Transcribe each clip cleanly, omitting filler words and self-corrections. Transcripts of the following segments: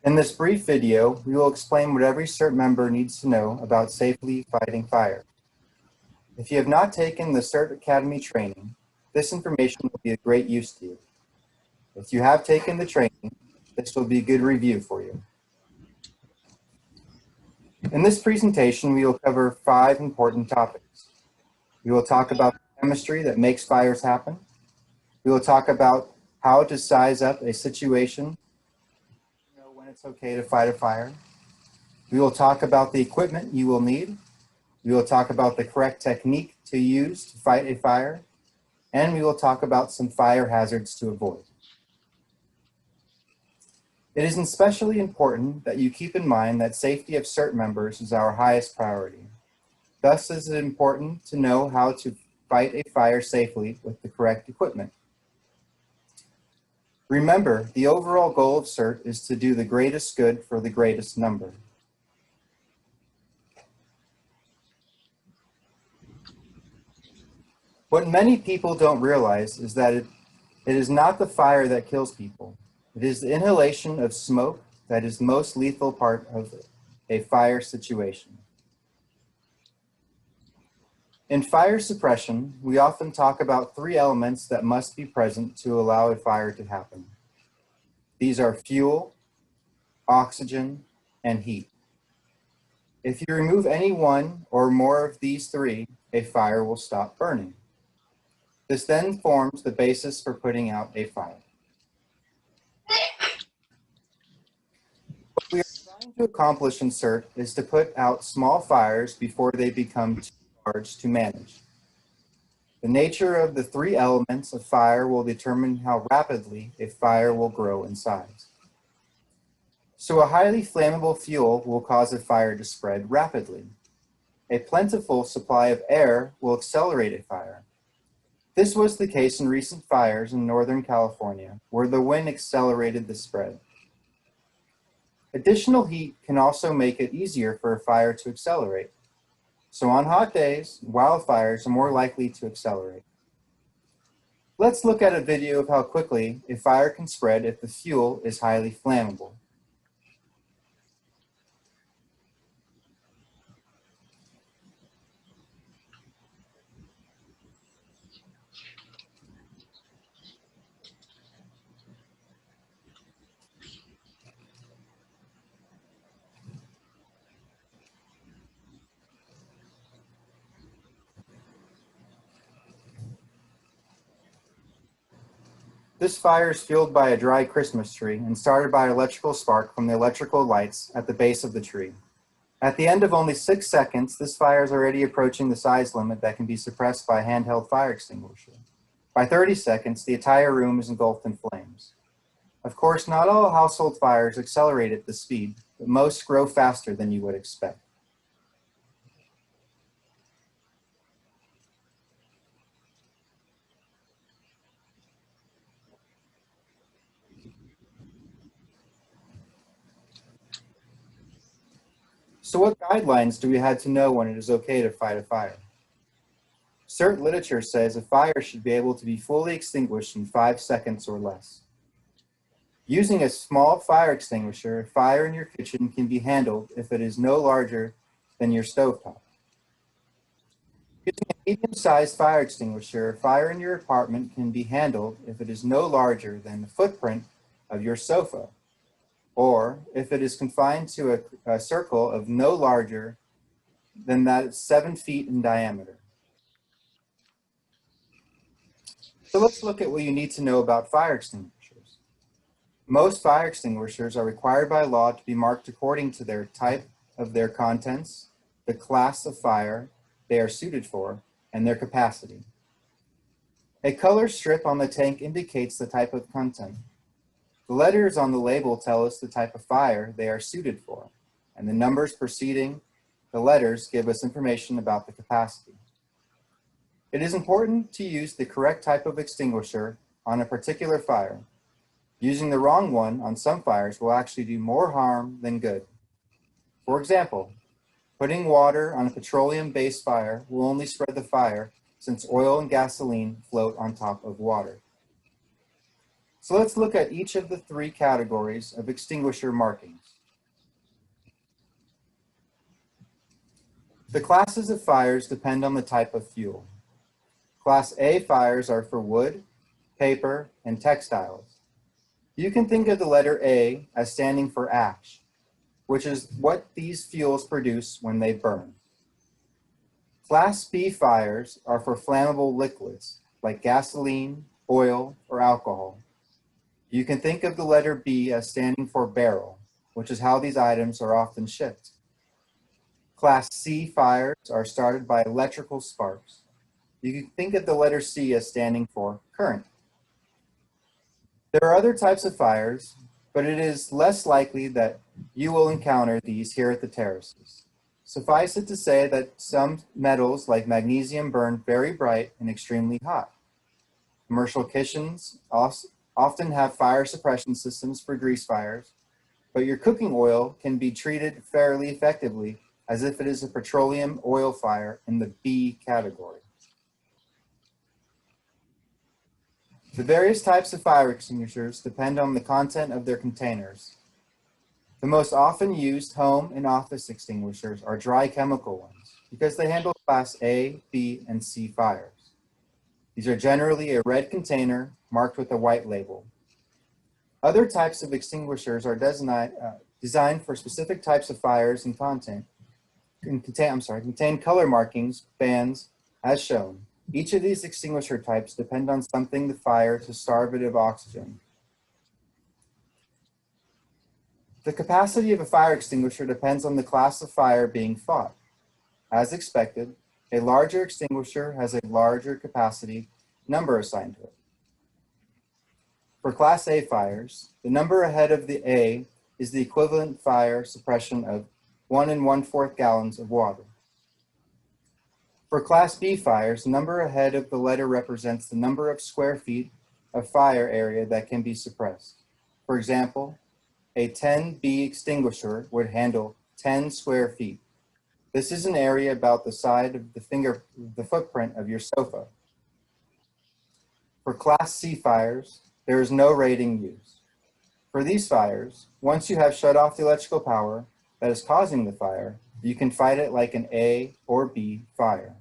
In this brief video, we will explain what every CERT member needs to know about safely fighting fire. If you have not taken the CERT Academy training, this information will be of great use to you. If you have taken the training, this will be a good review for you. In this presentation, we will cover 5 important topics. We will talk about the chemistry that makes fires happen. We will talk about how to size up a situation, know when it's okay to fight a fire. We will talk about the equipment you will need. We will talk about the correct technique to use to fight a fire. And we will talk about some fire hazards to avoid. It is especially important that you keep in mind that safety of CERT members is our highest priority. Thus, it is important to know how to fight a fire safely with the correct equipment. Remember, the overall goal of CERT is to do the greatest good for the greatest number. What many people don't realize is that it is not the fire that kills people. It is the inhalation of smoke that is the most lethal part of a fire situation. In fire suppression, we often talk about 3 elements that must be present to allow a fire to happen. These are fuel, oxygen, and heat. If you remove any one or more of these 3, a fire will stop burning. This then forms the basis for putting out a fire. What we are trying to accomplish in CERT is to put out small fires before they become too large to manage. The nature of the 3 elements of fire will determine how rapidly a fire will grow in size. So a highly flammable fuel will cause a fire to spread rapidly. A plentiful supply of air will accelerate a fire. This was the case in recent fires in Northern California, where the wind accelerated the spread. Additional heat can also make it easier for a fire to accelerate. So on hot days, wildfires are more likely to accelerate. Let's look at a video of how quickly a fire can spread if the fuel is highly flammable. This fire is fueled by a dry Christmas tree and started by an electrical spark from the electrical lights at the base of the tree. At the end of only 6 seconds, this fire is already approaching the size limit that can be suppressed by a handheld fire extinguisher. By 30 seconds, the entire room is engulfed in flames. Of course, not all household fires accelerate at this speed, but most grow faster than you would expect. So what guidelines do we have to know when it is okay to fight a fire? CERT literature says a fire should be able to be fully extinguished in 5 seconds or less. Using a small fire extinguisher, a fire in your kitchen can be handled if it is no larger than your stovetop. Using a medium-sized fire extinguisher, a fire in your apartment can be handled if it is no larger than the footprint of your sofa, or if it is confined to a circle of no larger than that it's 7 feet in diameter. So let's look at what you need to know about fire extinguishers. Most fire extinguishers are required by law to be marked according to their type of their contents, the class of fire they are suited for, and their capacity. A color strip on the tank indicates the type of content. The letters on the label tell us the type of fire they are suited for, and the numbers preceding the letters give us information about the capacity. It is important to use the correct type of extinguisher on a particular fire. Using the wrong one on some fires will actually do more harm than good. For example, putting water on a petroleum-based fire will only spread the fire since oil and gasoline float on top of water. So let's look at each of the three categories of extinguisher markings. The classes of fires depend on the type of fuel. Class A fires are for wood, paper, and textiles. You can think of the letter A as standing for ash, which is what these fuels produce when they burn. Class B fires are for flammable liquids like gasoline, oil, or alcohol. You can think of the letter B as standing for barrel, which is how these items are often shipped. Class C fires are started by electrical sparks. You can think of the letter C as standing for current. There are other types of fires, but it is less likely that you will encounter these here at the terraces. Suffice it to say that some metals like magnesium burn very bright and extremely hot. Commercial kitchens often have fire suppression systems for grease fires, but your cooking oil can be treated fairly effectively as if it is a petroleum oil fire in the B category. The various types of fire extinguishers depend on the content of their containers. The most often used home and office extinguishers are dry chemical ones because they handle class A, B, and C fires. These are generally a red container marked with a white label. Other types of extinguishers are designed for specific types of fires and contain color markings, bands, as shown. Each of these extinguisher types depend on something the fire to starve it of oxygen. The capacity of a fire extinguisher depends on the class of fire being fought. As expected, a larger extinguisher has a larger capacity number assigned to it. For Class A fires, the number ahead of the A is the equivalent fire suppression of 1 1/4 gallons of water. For Class B fires, the number ahead of the letter represents the number of square feet of fire area that can be suppressed. For example, a 10B extinguisher would handle 10 square feet. This is an area about the side of the footprint of your sofa. For Class C fires, there is no rating used. For these fires, once you have shut off the electrical power that is causing the fire, you can fight it like an A or B fire.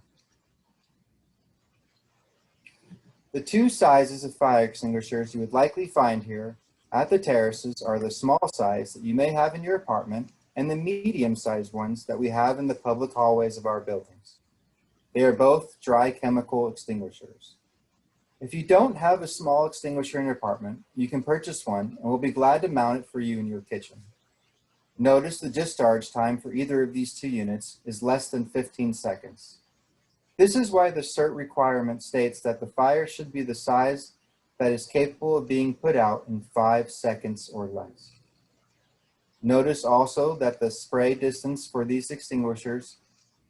The two sizes of fire extinguishers you would likely find here at the terraces are the small size that you may have in your apartment and the medium-sized ones that we have in the public hallways of our buildings. They are both dry chemical extinguishers. If you don't have a small extinguisher in your apartment, you can purchase one and we'll be glad to mount it for you in your kitchen. Notice the discharge time for either of these two units is less than 15 seconds. This is why the CERT requirement states that the fire should be the size that is capable of being put out in 5 seconds or less. Notice also that the spray distance for these extinguishers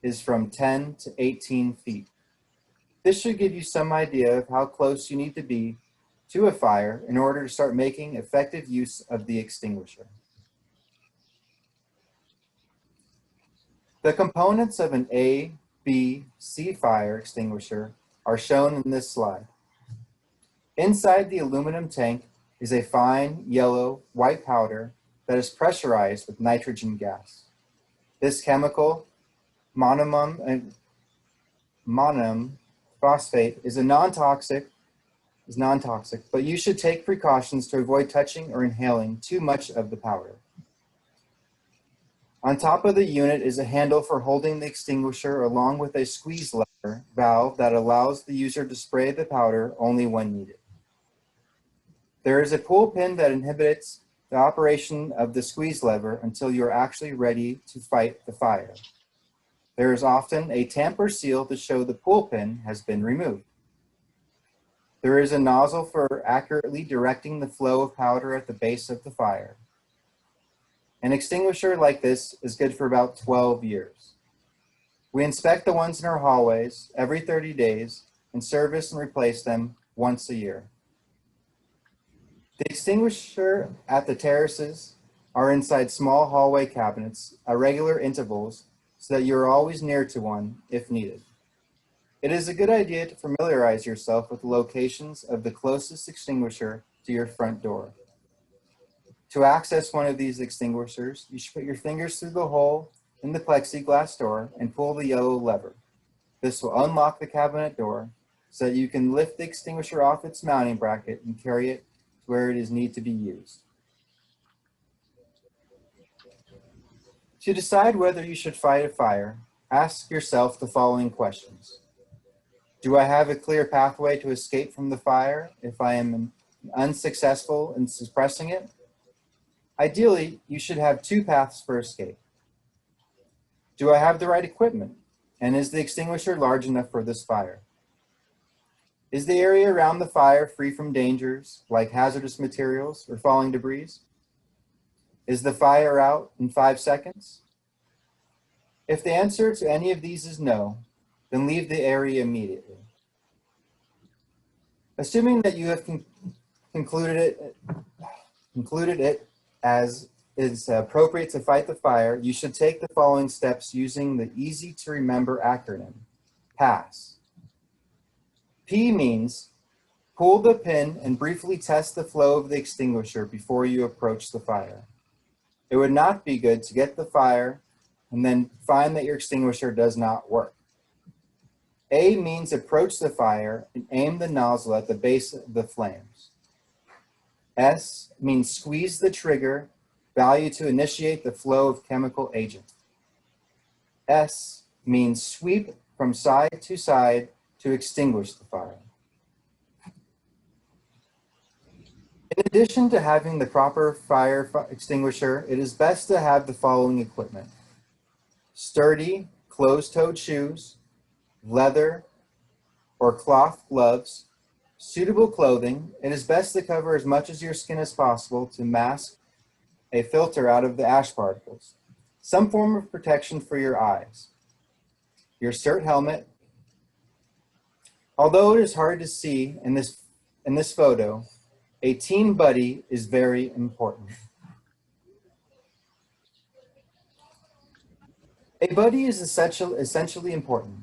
is from 10 to 18 feet. This should give you some idea of how close you need to be to a fire in order to start making effective use of the extinguisher. The components of an A, B, C fire extinguisher are shown in this slide. Inside the aluminum tank is a fine yellow white powder that is pressurized with nitrogen gas. This chemical, monoamine phosphate, is non-toxic, but you should take precautions to avoid touching or inhaling too much of the powder. On top of the unit is a handle for holding the extinguisher along with a squeeze lever valve that allows the user to spray the powder only when needed. There is a pull pin that inhibits the operation of the squeeze lever until you are actually ready to fight the fire. There is often a tamper seal to show the pull pin has been removed. There is a nozzle for accurately directing the flow of powder at the base of the fire. An extinguisher like this is good for about 12 years. We inspect the ones in our hallways every 30 days and service and replace them once a year. The extinguisher at the terraces are inside small hallway cabinets at regular intervals so that you are always near to one if needed. It is a good idea to familiarize yourself with the locations of the closest extinguisher to your front door. To access one of these extinguishers, you should put your fingers through the hole in the plexiglass door and pull the yellow lever. This will unlock the cabinet door so that you can lift the extinguisher off its mounting bracket and carry it to where it is need to be used. To decide whether you should fight a fire, ask yourself the following questions. Do I have a clear pathway to escape from the fire if I am unsuccessful in suppressing it? Ideally, you should have two paths for escape. Do I have the right equipment? And is the extinguisher large enough for this fire? Is the area around the fire free from dangers like hazardous materials or falling debris? Is the fire out in 5 seconds? If the answer to any of these is no, then leave the area immediately. Assuming that you have concluded it as is appropriate to fight the fire, you should take the following steps using the easy to remember acronym, PASS. P means pull the pin and briefly test the flow of the extinguisher before you approach the fire. It would not be good to get the fire and then find that your extinguisher does not work. A means approach the fire and aim the nozzle at the base of the flames. S means squeeze the trigger value to initiate the flow of chemical agent. S means sweep from side to extinguish the fire. In addition to having the proper fire extinguisher, it is best to have the following equipment: sturdy, closed-toed shoes, leather or cloth gloves, suitable clothing. It is best to cover as much of your skin as possible to mask a filter out of the ash particles, some form of protection for your eyes, your CERT helmet. Although it is hard to see in this photo, a team buddy is very important. A buddy is essentially important.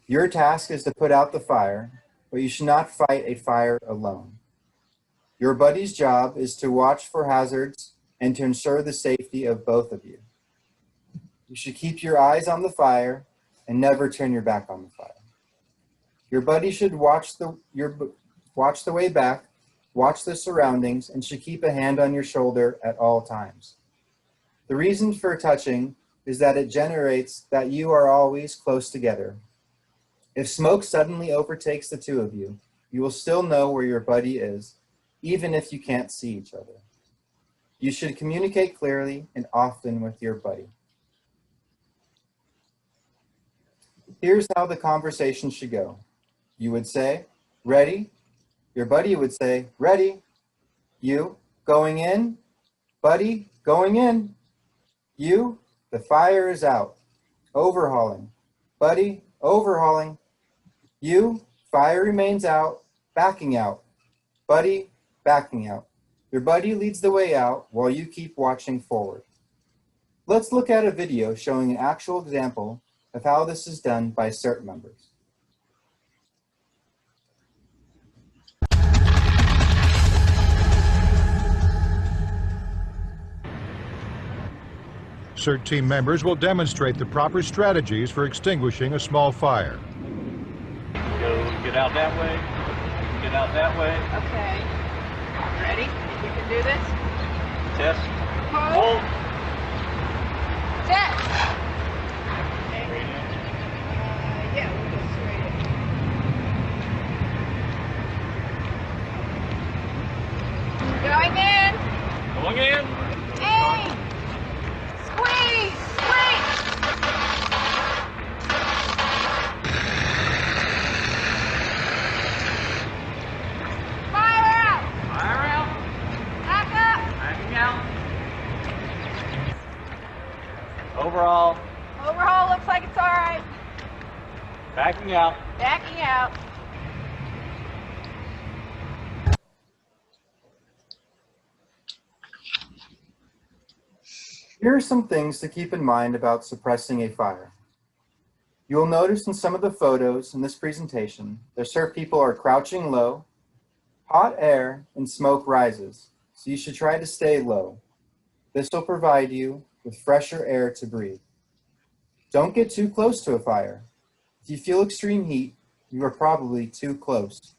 Your task is to put out the fire, but you should not fight a fire alone. Your buddy's job is to watch for hazards and to ensure the safety of both of you. You should keep your eyes on the fire and never turn your back on the fire. Your buddy should watch the way back, watch the surroundings, and should keep a hand on your shoulder at all times. The reason for touching is that it generates that you are always close together. If smoke suddenly overtakes the two of you, you will still know where your buddy is, even if you can't see each other. You should communicate clearly and often with your buddy. Here's how the conversation should go. You would say, ready? Your buddy would say, ready. You, going in? Buddy, going in. You, the fire is out. Overhauling. Buddy, overhauling. You, fire remains out. Backing out. Buddy, backing out. Your buddy leads the way out while you keep watching forward. Let's look at a video showing an actual example of how this is done by CERT members. CERT team members will demonstrate the proper strategies for extinguishing a small fire. Get out that way. Get out that way. Okay. Ready? Think you can do this? Test. Hold. Set. Yeah, we'll go straight in. Going in. Going in. Aim. Squeeze. Squeeze. Fire out. Fire out. Back up. Backing out. Overall. Overhaul looks like it's all right. Backing out. Backing out. Here are some things to keep in mind about suppressing a fire. You will notice in some of the photos in this presentation that CERT people are crouching low, Hot air and smoke rises, so you should try to stay low. This will provide you with fresher air to breathe. Don't get too close to a fire. If you feel extreme heat, you are probably too close.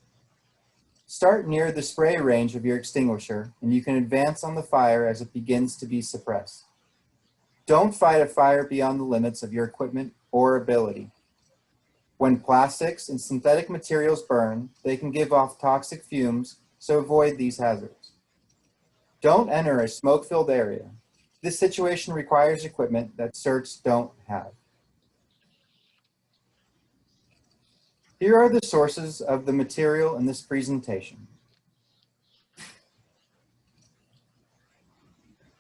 Start near the spray range of your extinguisher, and you can advance on the fire as it begins to be suppressed. Don't fight a fire beyond the limits of your equipment or ability. When plastics and synthetic materials burn, they can give off toxic fumes, so avoid these hazards. Don't enter a smoke-filled area. This situation requires equipment that CERTs don't have. Here are the sources of the material in this presentation.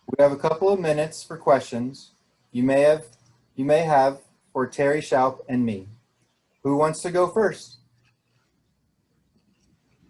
We have a couple of minutes for questions you may have for Terry Schaup and me. Who wants to go first?